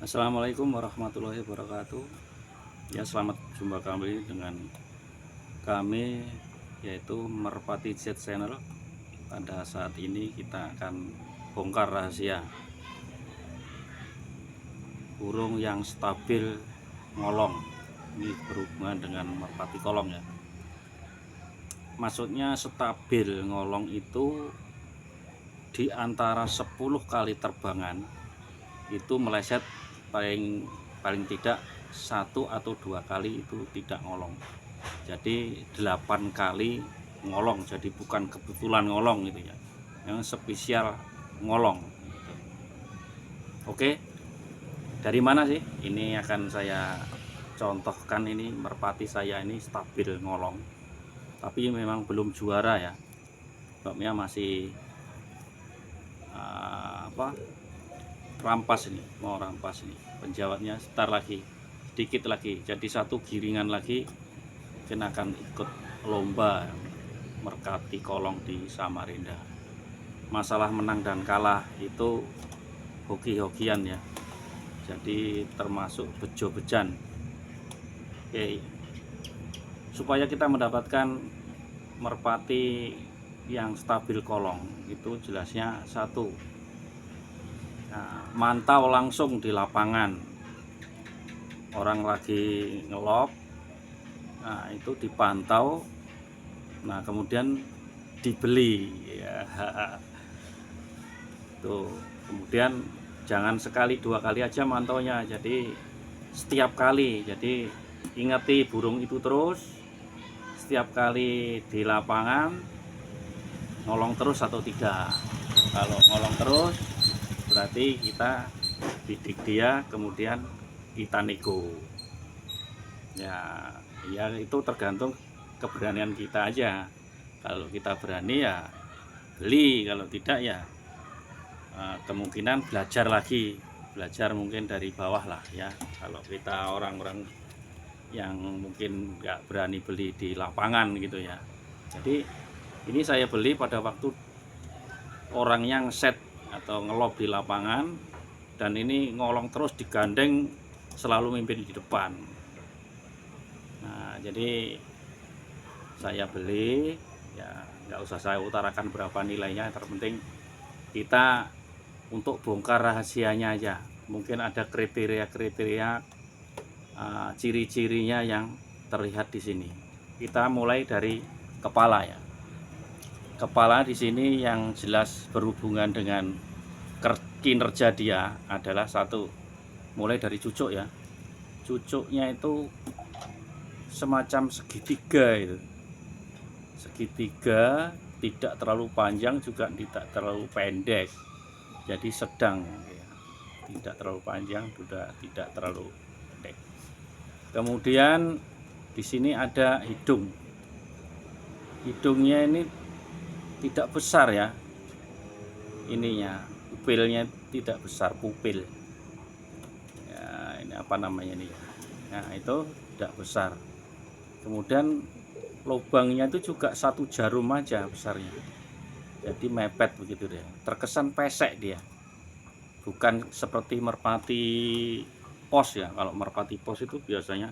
Assalamualaikum warahmatullahi wabarakatuh. Ya, selamat jumpa kembali dengan kami, yaitu Merpati Jet Channel. Pada saat ini kita akan bongkar rahasia burung yang stabil ngolong. Ini berhubungan dengan merpati kolong ya. Maksudnya stabil ngolong itu di antara 10 kali terbangan itu meleset paling tidak 1 atau 2 kali itu tidak ngolong. Jadi 8 kali ngolong, jadi bukan kebetulan ngolong gitu ya, yang spesial ngolong gitu. Oke, dari mana sih ini akan saya contohkan. Ini merpati saya ini stabil ngolong, tapi memang belum juara ya, sebabnya masih rampas, ini mau rampas ini penjawatnya sebentar lagi, sedikit lagi, jadi satu giringan lagi mungkin akan ikut lomba merpati kolong di Samarinda. Masalah menang dan kalah itu hoki-hokian ya, jadi termasuk bejo-bejan. Oke, supaya kita mendapatkan merpati yang stabil kolong itu jelasnya satu, mantau langsung di lapangan, orang lagi ngelop, nah itu dipantau, nah kemudian dibeli ya. Tuh, kemudian jangan sekali 2 kali aja mantaunya, jadi setiap kali, jadi ingati burung itu terus, setiap kali di lapangan ngolong terus atau tidak. Kalau ngolong terus berarti kita bidik dia, kemudian kita nego ya. Ya itu tergantung keberanian kita aja. Kalau kita berani ya beli, kalau tidak ya kemungkinan belajar lagi, belajar mungkin dari bawah lah ya. Kalau kita orang-orang yang mungkin nggak berani beli di lapangan gitu ya. Jadi ini saya beli pada waktu orang yang set atau ngelob di lapangan, dan ini ngolong terus, digandeng, selalu mimpin di depan. Nah jadi saya beli ya, nggak usah saya utarakan berapa nilainya, terpenting kita untuk bongkar rahasianya aja. Mungkin ada kriteria-kriteria ciri-cirinya yang terlihat di sini. Kita mulai dari kepala ya. Kepala di sini yang jelas berhubungan dengan kinerja dia adalah satu, mulai dari cucuk ya. Cucuknya itu semacam segitiga itu. Segitiga, tidak terlalu panjang juga tidak terlalu pendek. Jadi sedang ya. Tidak terlalu panjang juga tidak terlalu pendek. Kemudian di sini ada hidung. Hidungnya ini tidak besar ya, ininya pupilnya tidak besar, pupil ya, ini apa namanya ini ya. Nah itu tidak besar. Kemudian lubangnya itu juga 1 jarum aja besarnya, jadi mepet begitu deh, terkesan pesek dia, bukan seperti merpati pos ya. Kalau merpati pos itu biasanya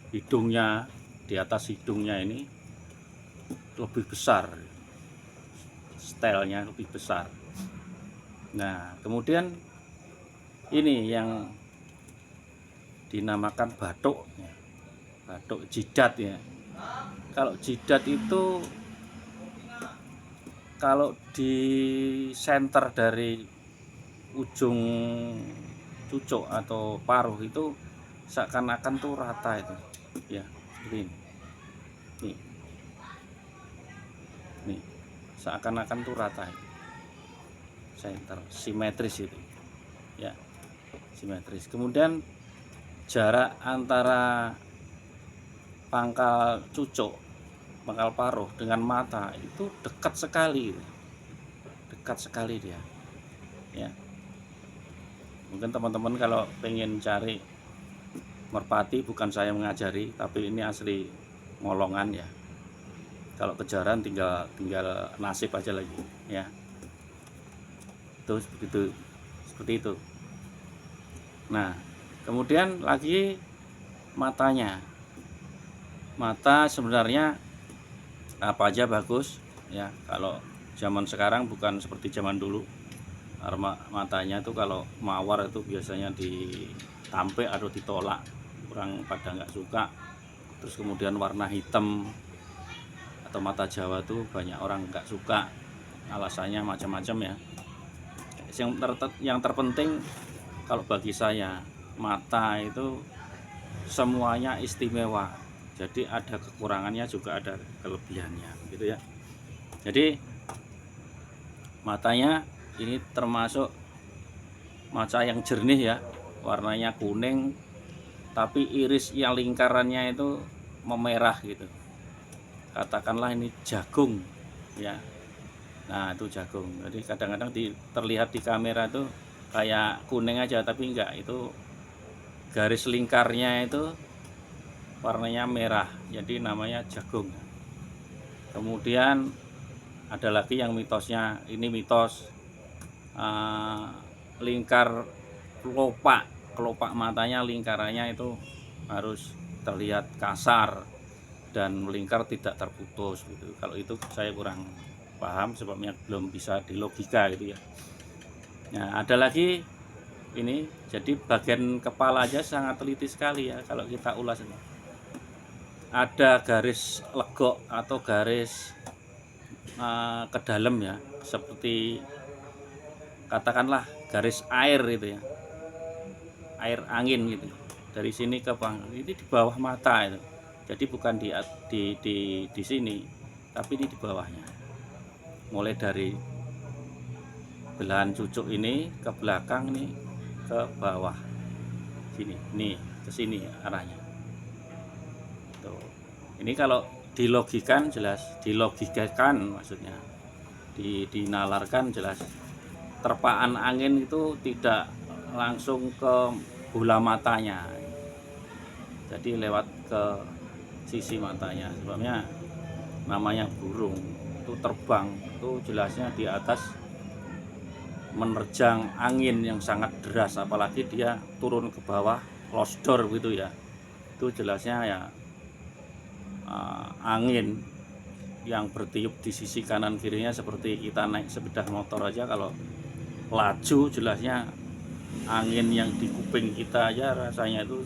hidungnya, di atas hidungnya ini lebih besar, stylenya lebih besar. Nah kemudian ini yang dinamakan batuk ya. Batuk jidat ya. Kalau jidat itu kalau di center dari ujung cucuk atau paruh itu seakan-akan tuh rata itu ya, seperti ini nih, nih seakan-akan tuh rata itu. Center simetris itu ya, simetris. Kemudian jarak antara pangkal cucuk, pangkal paruh dengan mata itu dekat sekali, dekat sekali dia ya. Mungkin teman-teman kalau pengen cari merpati, bukan saya mengajari, tapi ini asli ngolongan ya. Kalau kejaran tinggal nasib aja lagi ya. Terus begitu seperti itu. Nah, kemudian lagi matanya. Mata sebenarnya apa aja bagus ya, kalau zaman sekarang bukan seperti zaman dulu. Matanya itu kalau mawar itu biasanya ditampek atau ditolak, orang pada nggak suka. Terus kemudian warna hitam atau mata Jawa tuh banyak orang nggak suka, alasannya macam-macam ya. Yang terpenting kalau bagi saya, mata itu semuanya istimewa, jadi ada kekurangannya juga ada kelebihannya gitu ya. Jadi matanya ini termasuk mata yang jernih ya, warnanya kuning, tapi iris yang lingkarannya itu memerah gitu. Katakanlah ini jagung ya. Nah, itu jagung. Jadi kadang-kadang terlihat di kamera itu kayak kuning aja, tapi enggak, itu garis lingkarnya itu warnanya merah, jadi namanya jagung. Kemudian ada lagi yang mitosnya, ini mitos lingkar kelopak matanya, lingkarannya itu harus terlihat kasar dan melingkar tidak terputus gitu. Kalau itu saya kurang paham, sebabnya belum bisa dilogika gitu ya. Nah, ada lagi ini, jadi bagian kepala aja sangat teliti sekali ya kalau kita ulas ini. Ada garis legok atau garis ke dalam ya, seperti katakanlah garis air gitu ya, air angin gitu, dari sini ke bawah, ini di bawah mata itu. Jadi bukan di sini, tapi ini di bawahnya, mulai dari belahan cucuk ini ke belakang nih, ke bawah sini nih, ke sini arahnya tuh. Ini kalau dilogikakan jelas, maksudnya dinalarkan jelas, terpaan angin itu tidak langsung ke bola matanya, jadi lewat ke sisi matanya. Sebabnya namanya burung itu terbang itu jelasnya di atas menerjang angin yang sangat deras, apalagi dia turun ke bawah losdor gitu ya, itu jelasnya ya angin yang bertiup di sisi kanan kirinya, seperti kita naik sepeda motor aja, kalau laju jelasnya angin yang di kuping kita aja rasanya itu,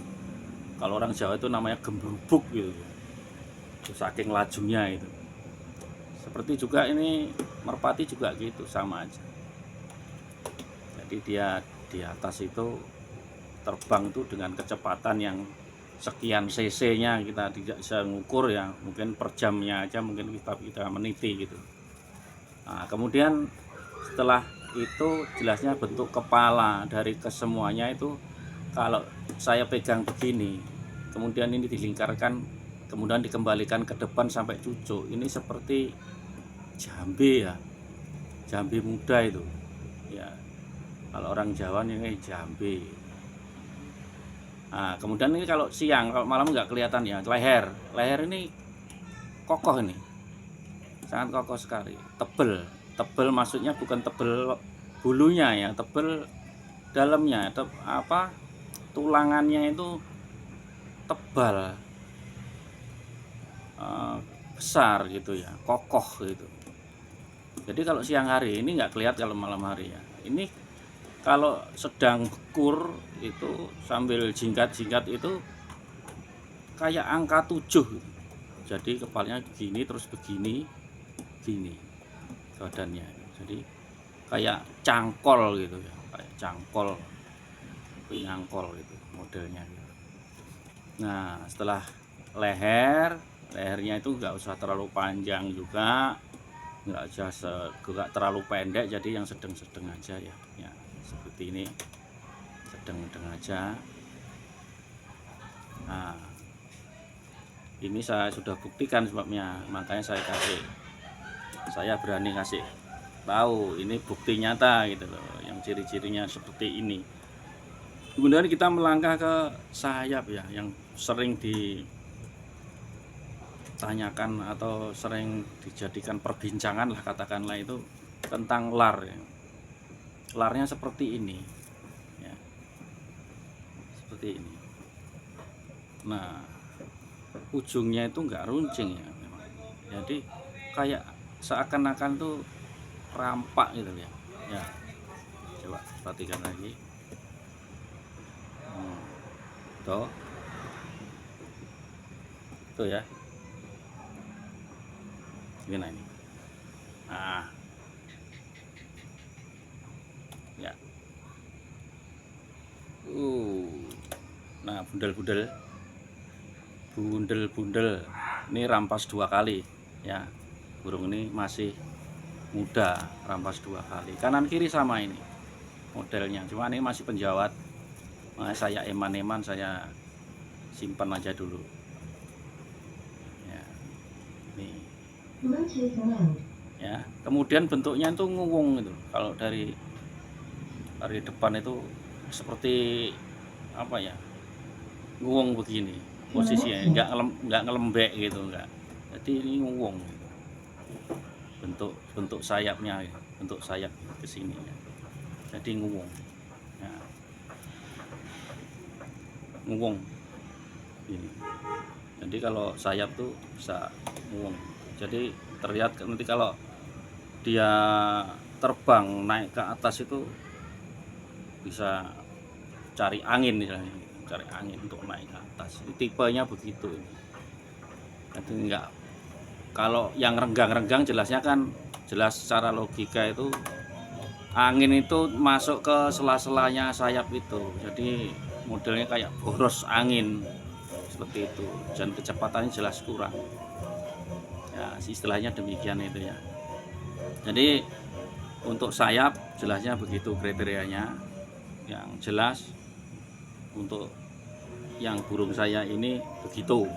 kalau orang Jawa itu namanya gembrubuk gitu, itu saking lajunya itu. Seperti juga ini merpati juga gitu, sama aja. Jadi dia di atas itu terbang tuh dengan kecepatan yang sekian cc nya, kita tidak bisa mengukur ya, mungkin per jamnya aja mungkin kita meniti gitu. Nah, kemudian setelah itu jelasnya bentuk kepala dari kesemuanya itu, kalau saya pegang begini, kemudian ini dilingkarkan, kemudian dikembalikan ke depan sampai cucuk, ini seperti jambe ya, jambe muda itu ya, kalau orang Jawa ini jambe. Nah, kemudian ini kalau siang, kalau malam nggak kelihatan ya, leher ini kokoh, ini sangat kokoh sekali, tebel maksudnya bukan tebel bulunya ya, tebel dalamnya, tulangannya itu tebal, besar gitu ya, kokoh gitu. Jadi kalau siang hari ini nggak kelihatan, kalau malam hari ya. Ini kalau sedang bekur itu sambil jingkat-jingkat itu kayak angka 7. Jadi kepalanya begini, terus begini, gini badannya. Jadi kayak cangkol gitu ya, kayak cangkol, penyangkol gitu modelnya gitu. Nah, setelah lehernya itu nggak usah terlalu panjang juga, nggak terlalu pendek, jadi yang sedang-sedang aja ya, seperti ini, sedang-sedang aja. Nah, ini saya sudah buktikan, sebabnya makanya saya berani kasih tahu, ini bukti nyata gitu loh, yang ciri-cirinya seperti ini. Kemudian kita melangkah ke sayap ya, yang sering ditanyakan atau sering dijadikan perbincangan lah, katakanlah itu tentang lar ya. Larnya seperti ini. seperti ini. Nah, ujungnya itu enggak runcing ya memang. Jadi kayak seakan-akan tuh rampak gitu ya. Ya, coba perhatikan lagi. Tuh. Tuh ya. Gini ini. Nah. Ya. Nah, bundel-bundel. Ini rampas 2 kali ya. Burung ini masih muda, rampas 2 kali. Kanan kiri sama ini modelnya. Cuma ini masih penjawat. Nah, saya eman-eman, saya simpan aja dulu. Ya. Nih. Ya, kemudian bentuknya itu ngungung itu. Kalau dari depan itu seperti apa ya, ngungung begini posisinya, nggak ngelembek gitu, enggak. Jadi ini ngungung gitu. bentuk sayapnya, bentuk sayap ke sini ya. Jadi ngungung ya. Ngungung ini. Jadi kalau sayap tuh bisa ngungung, jadi terlihat nanti kalau dia terbang naik ke atas itu bisa cari angin misalnya, cari angin untuk naik ke atas. Tipenya begitu. Jadi enggak, kalau yang renggang-renggang jelasnya kan jelas secara logika itu angin itu masuk ke sela-selanya sayap itu. Jadi modelnya kayak boros angin seperti itu, dan kecepatannya jelas kurang. Ya, istilahnya demikian itu ya. Jadi untuk sayap jelasnya begitu kriterianya. Yang jelas untuk yang burung saya ini begitu.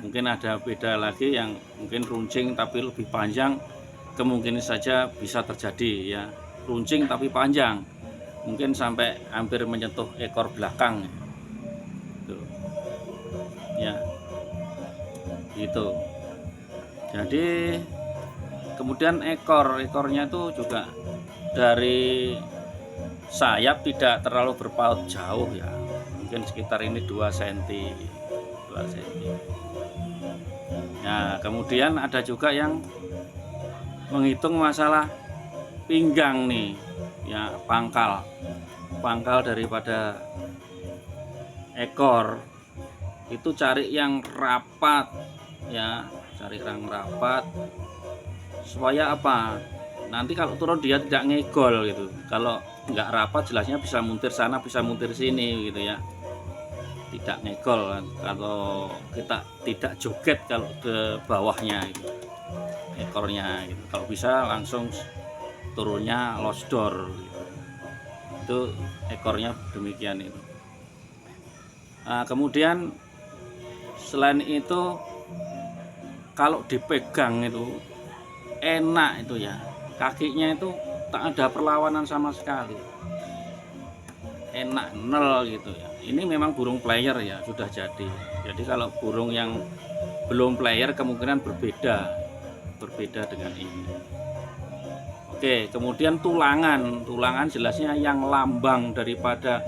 Mungkin ada beda lagi yang mungkin runcing tapi lebih panjang, kemungkinan saja bisa terjadi ya. Runcing tapi panjang, mungkin sampai hampir menyentuh ekor belakang tuh ya, gitu. Jadi kemudian ekornya itu juga dari sayap tidak terlalu berpaut jauh ya, mungkin sekitar ini 2 cm. Nah, kemudian ada juga yang menghitung masalah pinggang nih ya, pangkal daripada ekor itu cari yang rapat ya, cari yang rapat supaya apa, nanti kalau turun dia tidak ngegol gitu. Kalau nggak rapat jelasnya bisa muntir sana, bisa muntir sini gitu ya, tidak ngegol kan. Kalau kita tidak joget kalau ke bawahnya gitu, ekornya gitu. Kalau bisa langsung turunnya losdor gitu. Itu ekornya demikian itu. Nah, kemudian selain itu kalau dipegang itu enak itu ya, kakinya itu tak ada perlawanan sama sekali, enak nol gitu ya. Ini memang burung player ya, sudah jadi. Jadi kalau burung yang belum player kemungkinan berbeda dengan ini. Oke, kemudian tulangan jelasnya yang lambang daripada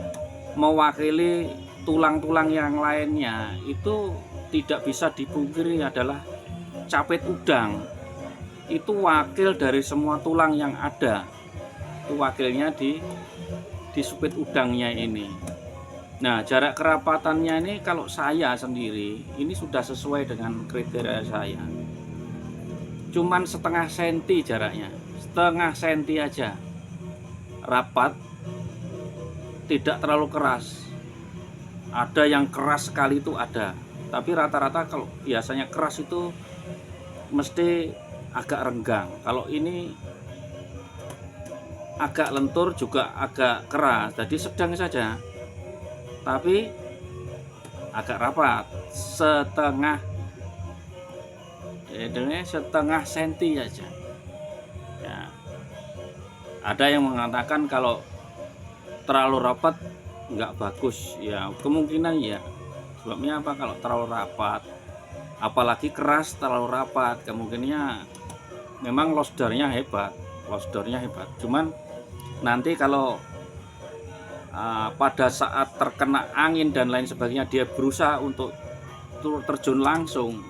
mewakili tulang-tulang yang lainnya itu tidak bisa dipungkiri adalah capit udang. Itu wakil dari semua tulang yang ada, itu wakilnya di supit udangnya ini. Nah, jarak kerapatannya ini kalau saya sendiri ini sudah sesuai dengan kriteria saya, cuman setengah senti jaraknya, setengah senti aja rapat, tidak terlalu keras. Ada yang keras sekali itu ada, tapi rata-rata kalau biasanya keras itu mesti agak renggang. Kalau ini agak lentur juga agak keras, jadi sedang saja, tapi agak rapat, setengah senti aja ya. Ada yang mengatakan kalau terlalu rapat nggak bagus ya, kemungkinan ya. Sebabnya apa? Kalau terlalu rapat, apalagi keras terlalu rapat, kemungkinannya memang losdornya hebat. Cuman nanti kalau pada saat terkena angin dan lain sebagainya dia berusaha untuk terjun langsung,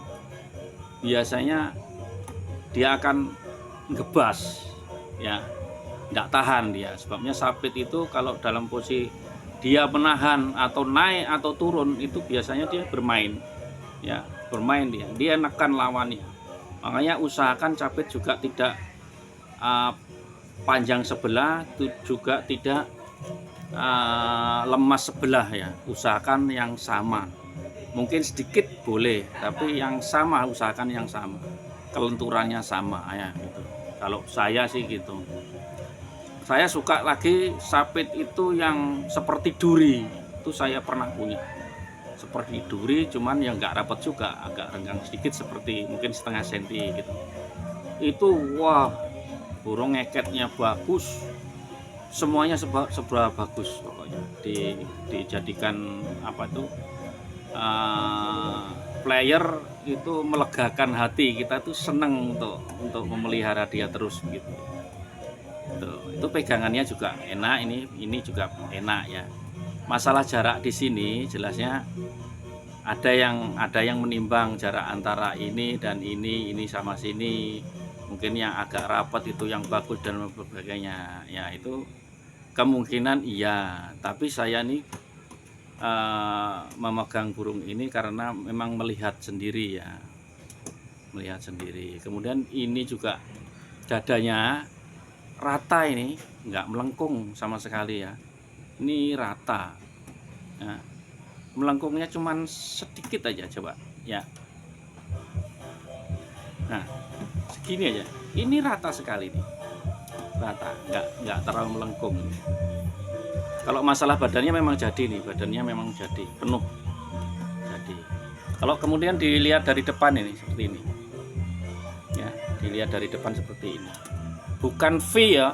biasanya dia akan ngebas ya, nggak tahan dia. Sebabnya sapit itu kalau dalam posisi dia menahan atau naik atau turun itu biasanya dia bermain ya, bermain dia nekan lawannya. Makanya usahakan capit juga tidak panjang sebelah, juga tidak lemas sebelah ya. Usahakan yang sama. Mungkin sedikit boleh, tapi yang sama, usahakan yang sama. Kelenturannya sama ya gitu. Kalau saya sih gitu. Saya suka lagi sapit itu yang seperti duri. Itu saya pernah punya. Seperti duri, cuman yang nggak rapat juga, agak renggang sedikit, seperti mungkin setengah senti gitu. Itu wah, burung ngeketnya bagus, semuanya serba bagus pokoknya. Dijadikan apa tuh player itu melegakan hati kita tuh, seneng untuk memelihara dia terus gitu. Itu pegangannya juga enak, ini juga enak ya. Masalah jarak di sini jelasnya ada yang menimbang jarak antara ini dan ini sama sini. Mungkin yang agak rapat itu yang bagus dan sebagainya. Ya itu kemungkinan iya. Tapi saya nih memegang burung ini karena memang melihat sendiri ya. Melihat sendiri. Kemudian ini juga dadanya rata, ini nggak melengkung sama sekali ya. Ini rata ya. Melengkungnya cuman sedikit aja, coba ya. Nah segini aja, ini rata sekali nih, rata, nggak terlalu melengkung. Kalau masalah badannya memang jadi nih, badannya memang jadi penuh jadi. Kalau kemudian dilihat dari depan ini seperti ini ya, dilihat dari depan seperti ini, bukan V ya.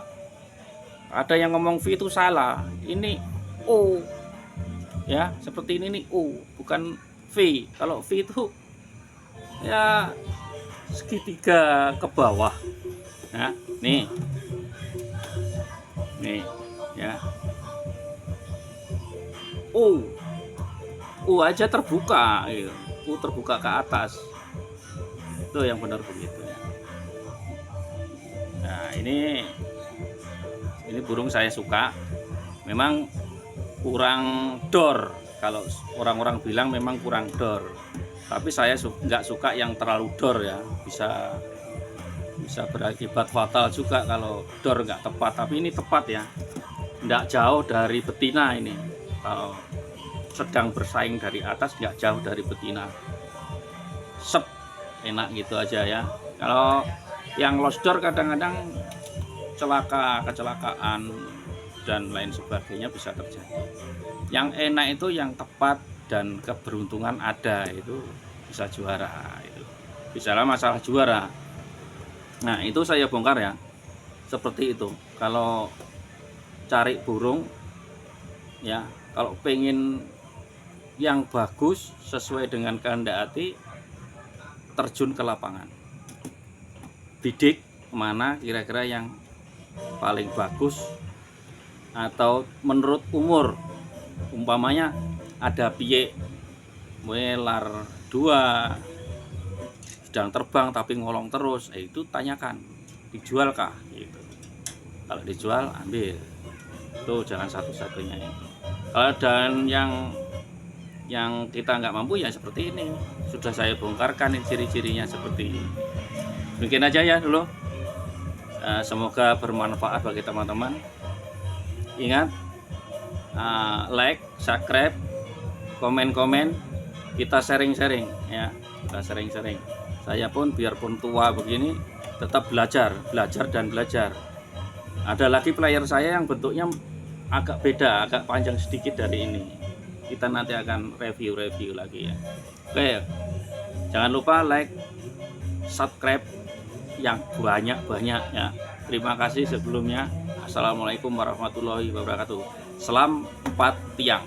Ada yang ngomong V itu salah, ini O ya, seperti ini nih O, bukan V. Kalau V itu ya segitiga ke bawah ya, nih ya, O aja terbuka gitu. U terbuka ke atas, itu yang benar begitu ya. Nah ini burung saya suka, memang kurang dor. Kalau orang-orang bilang memang kurang dor, tapi saya nggak suka yang terlalu dor ya, bisa berakibat fatal juga kalau dor nggak tepat. Tapi ini tepat ya, nggak jauh dari betina ini. Kalau sedang bersaing dari atas, nggak jauh dari betina, sep, enak gitu aja ya. Kalau yang lost door kadang-kadang kecelakaan dan lain sebagainya bisa terjadi. Yang enak itu yang tepat dan keberuntungan ada, itu bisa juara, itu bicara masalah juara. Nah itu saya bongkar ya, seperti itu. Kalau cari burung ya, kalau pengen yang bagus sesuai dengan kehendak hati, terjun ke lapangan, bidik mana kira-kira yang paling bagus, atau menurut umur. Umpamanya ada piye melar 2 sedang terbang tapi ngolong terus, itu tanyakan dijual kah gitu. Kalau dijual ambil, itu jangan satu-satunya itu. Kalau dan yang kita nggak mampu ya seperti ini, sudah saya bongkarkan ciri-cirinya seperti ini. Mungkin aja ya dulu. Semoga bermanfaat bagi teman-teman. Ingat, like, subscribe, komen-komen, kita sharing-sharing ya, kita sharing-sharing. Saya pun biarpun tua begini tetap belajar dan belajar. Ada lagi player saya yang bentuknya agak beda, agak panjang sedikit dari ini. Kita nanti akan review lagi ya. Oke, jangan lupa like, subscribe yang banyak-banyak ya. Terima kasih sebelumnya. Assalamualaikum warahmatullahi wabarakatuh. Selam 4 tiang.